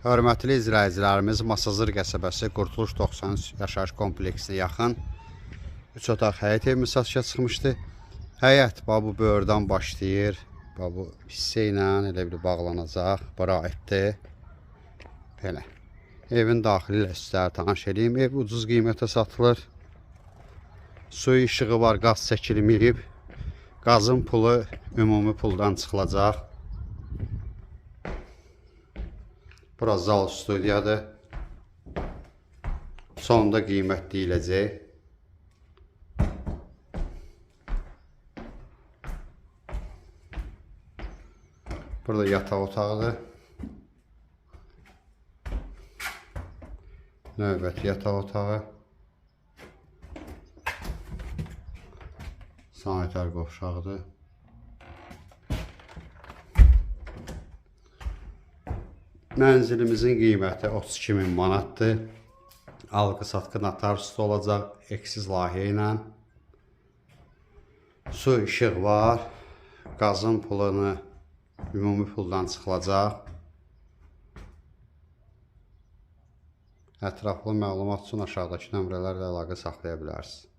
Hörmətli izləyicilərimiz, Masazır qəsəbəsi Qurtuluş 93 yaşayış kompleksinə yaxın 3 otaq həyət evi satışa çıxmışdı. Həyət bu böyürdən başlayır. Bu hissə ilə elə bir bağlanacaq. Bura aiddir. Belə. Evin daxili ilə üstləri tanış edeyim. Ev ucuz qiymətə satılır. Suyu işığı var, qaz çəkilməyib. Qazın pulu ümumi puldan çıxılacaq. Bura zal studiyadır. Sonunda qiymət deyiləcək. Burada yataq otağıdır. Növbəti yataq otağı. Sanitar qovşağıdır. Mənzilimizin qiyməti 32.000 manatdır. Alqı-satqı notar üstü olacaq, eksiz layihə ilə. Su, işıq var. Qazın pulunu ümumi puldan çıxılacaq. Ətraflı məlumat üçün aşağıdakı nömrələrlə əlaqə saxlaya bilərsiniz.